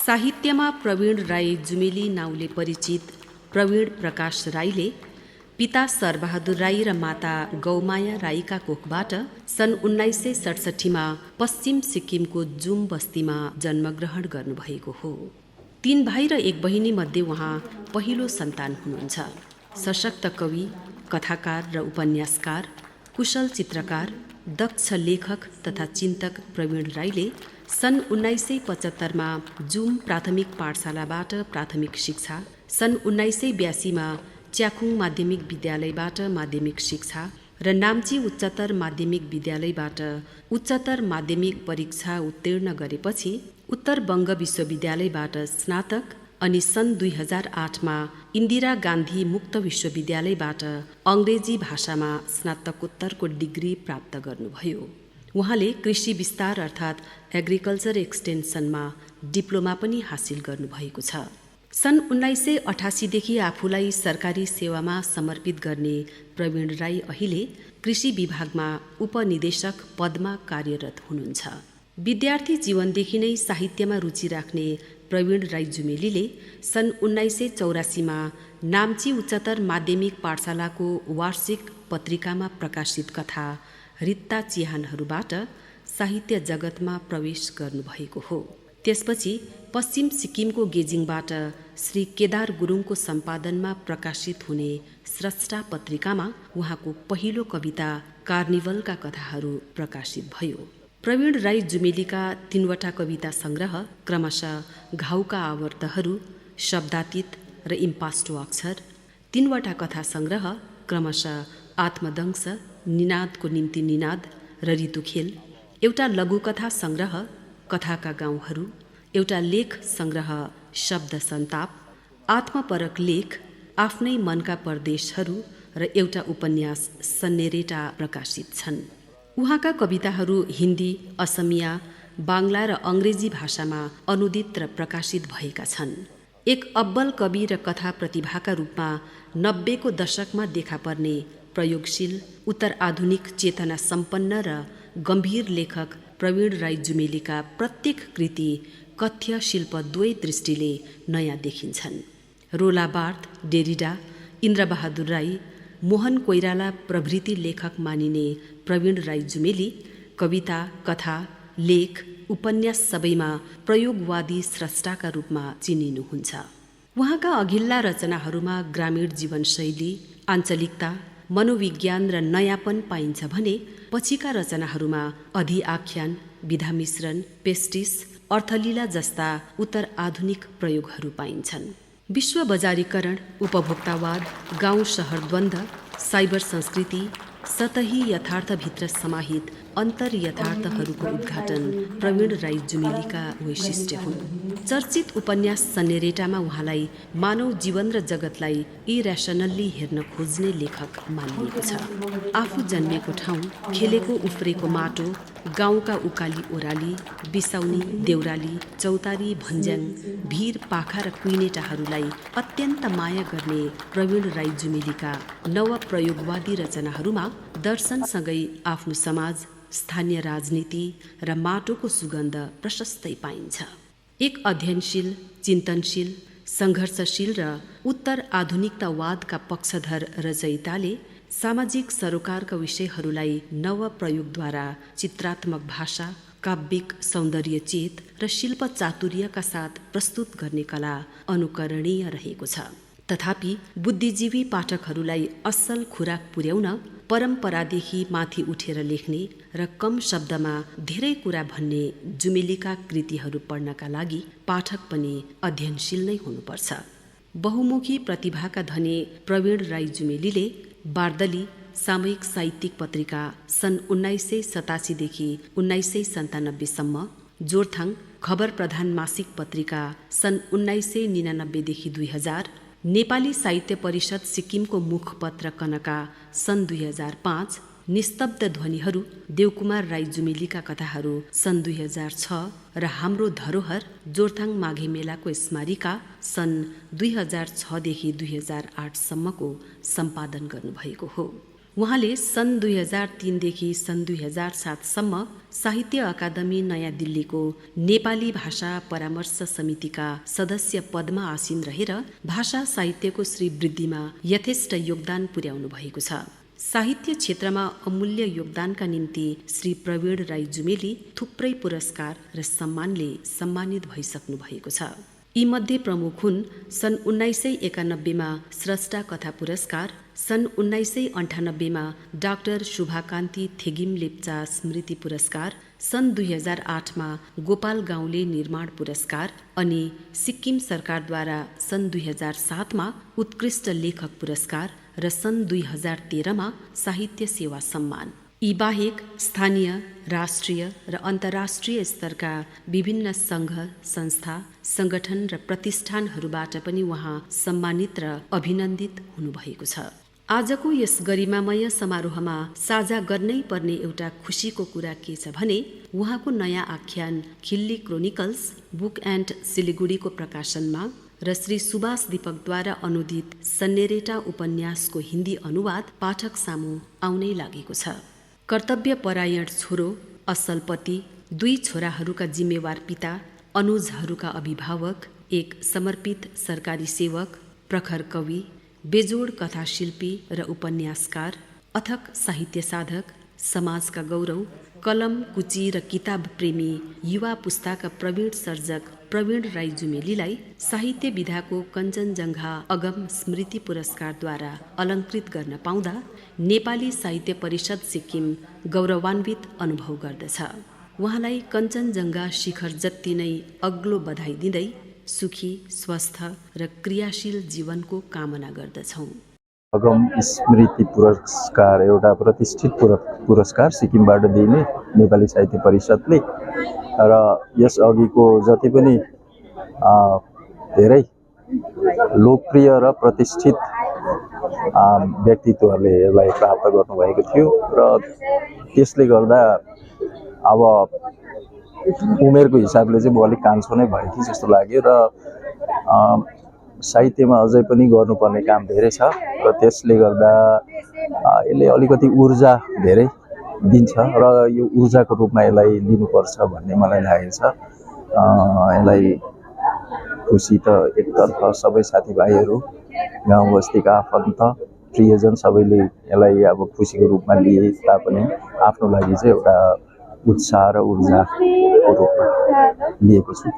साहित्यमा प्रवीण राई जुमेली नाउँले परिचित प्रवीण प्रकाश राईले पिता सरबहादुर राई र माता गौमाया राईका कोखबाट सन् 1967मा पश्चिम सिक्किमको जुम बस्तीमा जन्मग्रहण गर्नुभएको हो। 3 भाइ र 1 बहिनी मध्ये उहाँ पहिलो सन्तान हुनुहुन्छ। सशक्त कवि, कथाकार र उपन्यासकार, कुशल चित्रकार, दक्ष लेखक तथा चिन्तक प्रवीण राईले सन् 1975मा जुम प्राथमिक पाठशालाबाट प्राथमिक शिक्षा, सन् 1982मा च्याखुङ माध्यमिक विद्यालयबाट माध्यमिक शिक्षा र नाम्ची उच्चतर माध्यमिक विद्यालयबाट उच्चतर माध्यमिक परीक्षा उत्तीर्ण गरेपछि उत्तर बङ्ग विश्वविद्यालयबाट स्नातक अनि सन् 2008मा इन्दिरा गान्धी मुक्त विश्वविद्यालयबाट अङ्ग्रेजी भाषामा स्नातकोत्तरको डिग्री प्राप्त गर्नुभयो। उहाँले कृषि विस्तार अर्थात् एग्रिकल्चर एक्सटेन्सनमा डिप्लोमा पनि हासिल गर्नुभएको छ। सन् 1988 देखि आफूलाई सरकारी सेवामा समर्पित गर्ने प्रवीण राई अहिले कृषि विभागमा उपनिदेशक पदमा कार्यरत हुनुहुन्छ। विद्यार्थी जीवनदेखि नै साहित्यमा रुचि राख्ने प्रवीण राई जुमेलीले सन् 1984मा नाम्ची उच्चतर माध्यमिक पाठशालाको वार्षिक पत्रिकामा प्रकाशित कथा रित्ता चिहानहरूबाट साहित्य जगतमा प्रवेश गर्नुभएको हो। त्यसपछि पश्चिम सिक्किमको गेजिङबाट श्री केदार गुरुङको सम्पादनमा प्रकाशित हुने स्रष्टा पत्रिकामा उहाँको पहिलो कविता कार्निभलका कथाहरू प्रकाशित भयो। प्रवीण राई जुमेलीका 3वटा कविता सङ्ग्रह क्रमशः घाउका आवर्तहरू, शब्दातीत र इम्पास्टो अक्षर, 3वटा कथा सङ्ग्रह क्रमशः आत्मदंश, निनादको निम्ति निनाद र ऋतुखेल, एउटा लघुकथा सङ्ग्रह कथाका गाउँहरू, एउटा लेख सङ्ग्रह शब्द सन्ताप, आत्मपरक लेख आफ्नै मनका परदेशहरू र एउटा उपन्यास सन्नेरेटा प्रकाशित छन्। उहाँका कविताहरू हिन्दी, असमिया, बाङ्ला र अङ्ग्रेजी भाषामा अनुदित र प्रकाशित भएका छन्। एक अब्बल कवि र कथा प्रतिभाका रूपमा 90को दशकमा देखा पर्ने प्रयोगशील, उत्तर आधुनिक चेतना सम्पन्न र गम्भीर लेखक प्रवीण राई जुमेलीका प्रत्येक कृति कथ्य शिल्प दुवै दृष्टिले नयाँ देखिन्छन्। रोला बार्थ, डेरिडा, इन्द्रबहादुर राई, मोहन कोइराला प्रभृति लेखक मानिने प्रवीण राई जुमेली कविता, कथा, लेख, उपन्यास सबैमा प्रयोगवादी स्रष्टाका रूपमा चिनिनुहुन्छ। उहाँका अघिल्ला रचनाहरूमा ग्रामीण जीवनशैली, आञ्चलिकता, मनोविज्ञान र नयाँपन पाइन्छ भने पछिका रचनाहरूमा अधिआख्यान, विधा मिश्रण, पेस्टिस, अर्थलीला जस्ता उत्तर आधुनिक प्रयोगहरू पाइन्छन्। विश्व बजारीकरण, उपभोक्तावाद, गाउँ शहर द्वन्द्व, साइबर संस्कृति, सतही यथार्थभित्र समाहित अन्तर यथार्थहरूको उद्घाटन प्रवीण राई जुमेलीका वैशिष्ट्य हुन्। चर्चित उपन्यास सन्नेरेटामा उहाँलाई मानव जीवन र जगतलाई इरेसनल्ली हेर्न खोज्ने लेखक मानिएको छ। आफू जन्मेको ठाउँ, खेलेको उफ्रेको माटो, गाउँका उकाली ओराली, बिसाउनी, देउराली, चौतारी, भन्ज्याङ, भीर, पाखा र कुइनेटाहरूलाई अत्यन्त माया गर्ने प्रवीण राई जुमेलीका नव प्रयोगवादी रचनाहरूमा दर्शनसँगै आफ्नो समाज, स्थानीय राजनीति र माटोको सुगन्ध प्रशस्तै पाइन्छ। एक अध्ययनशील, चिन्तनशील, सङ्घर्षशील र उत्तर आधुनिकतावादका पक्षधर रचयिताले सामाजिक सरोकारका विषयहरूलाई नव प्रयोगद्वारा चित्रात्मक भाषा, काव्यिक सौन्दर्यचेत र शिल्प चातुर्यका साथ प्रस्तुत गर्ने कला अनुकरणीय रहेको छ। तथापि बुद्धिजीवी पाठकहरूलाई असल खुराक पुर्याउन परम्परादेखि माथि उठेर लेख्ने र कम शब्दमा धेरै कुरा भन्ने जुमेलीका कृतिहरू पढ्नका लागि पाठक पनि अध्ययनशील नै हुनुपर्छ। बहुमुखी प्रतिभाका धनी प्रवीण राई जुमेलीले बार्दली सामूहिक साहित्यिक पत्रिका सन् 1987 देखि 1997सम्म, जोरथाङ खबर प्रधान मासिक पत्रिका सन् 1999 देखि 2000, नेपाली साहित्य परिषद सिक्किमको मुखपत्र कनका सन् 2005, निस्तब्ध ध्वनिहरू देवकुमार राई जुमेलीका कथाहरू सन् 2006 र हाम्रो धरोहर जोरथाङ माघे मेलाको स्मारिका सन् 2006 देखि 2008 सम्मको सम्पादन गर्नुभएको हो। उहाँले सन् 2003 देखि सन् 2007सम्म साहित्य अकादमी नयाँ दिल्लीको नेपाली भाषा परामर्श समितिका सदस्य पदमा आसीन रहेर भाषा साहित्यको श्रीवृद्धिमा यथेष्ट योगदान पुर्याउनु भएको छ। साहित्य क्षेत्रमा अमूल्य योगदानका निम्ति श्री प्रवीण राई जुमेली थुप्रै पुरस्कार र सम्मानले सम्मानित भइसक्नु भएको छ। यीमध्ये प्रमुख हुन् सन् 1991मा स्रष्टा कथा पुरस्कार, सन् 1998मा डाक्टर शुभाकान्ति थेगिम लेप्चा स्मृति पुरस्कार, सन् 2008मा गोपाल गाउँले निर्माण पुरस्कार अनि सिक्किम सरकारद्वारा सन् 2007मा उत्कृष्ट लेखक पुरस्कार र सन् 2013मा साहित्य सेवा सम्मान। यी बाहेक स्थानीय, राष्ट्रिय र अन्तर्राष्ट्रिय स्तरका विभिन्न सङ्घ, संस्था, सङ्गठन र प्रतिष्ठानहरूबाट पनि उहाँ सम्मानित र अभिनन्दित हुनुभएको छ। आजको यस गरिमामय समारोहमा साझा गर्नै पर्ने एउटा खुसीको कुरा के छ भने उहाँको नयाँ आख्यान खिल्ली क्रोनिकल्स बुक एन्ड सिलिगुडीको प्रकाशनमा र श्री सुभाष दीपकद्वारा अनुदित सन्नेरेटा उपन्यासको हिन्दी अनुवाद पाठक सामु आउनै लागेको छ। कर्तव्यपरायण छोरो, असल पति, 2 छोराहरूका जिम्मेवार पिता, अनुजहरूका अभिभावक, एक समर्पित सरकारी सेवक, प्रखर कवि, बेजोड कथाशिल्पी र उपन्यासकार, अथक साहित्य साधक, समाजका गौरव, कलम, कुची र किताब प्रेमी युवा पुस्ताका प्रवीण सर्जक प्रवीण राई जुमेलीलाई साहित्य विधाको कञ्चनजङ्घा अगम स्मृति पुरस्कारद्वारा अलङ्कृत गर्न पाउँदा नेपाली साहित्य परिषद सिक्किम गौरवान्वित अनुभव गर्दछ। उहाँलाई कञ्चनजङ्घा शिखर जति नै अग्लो बधाई दिँदै सुखी, स्वस्थ र क्रियाशील जीवनको कामना गर्दछौँ। अगम स्मृति पुरस्कार एउटा प्रतिष्ठित पुरस्कार सिक्किमबाट दिइने नेपाली साहित्य परिषदले र यस अघिको जति पनि धेरै लोकप्रिय र प्रतिष्ठित व्यक्तित्वहरूले यसलाई प्राप्त गर्नुभएको थियो र त्यसले गर्दा अब उमेरको हिसाबले चाहिँ म अलिक कान्छो नै भएँ कि जस्तो लाग्यो र साहित्यमा अझै पनि गर्नुपर्ने काम धेरै छ र त्यसले गर्दा यसले अलिकति ऊर्जा धेरै दिन्छ र यो ऊर्जाको रूपमा यसलाई लिनुपर्छ भन्ने मलाई लागेको छ। यसलाई खुसी त एकतर्फ सबै साथीभाइहरू, गाउँ बस्तीका आफन्त, प्रियजन सबैले यसलाई अब खुसीको रूपमा लिए तापनि आफ्नो लागि चाहिँ एउटा उत्साह र ऊर्जाको रूपमा लिएको छु।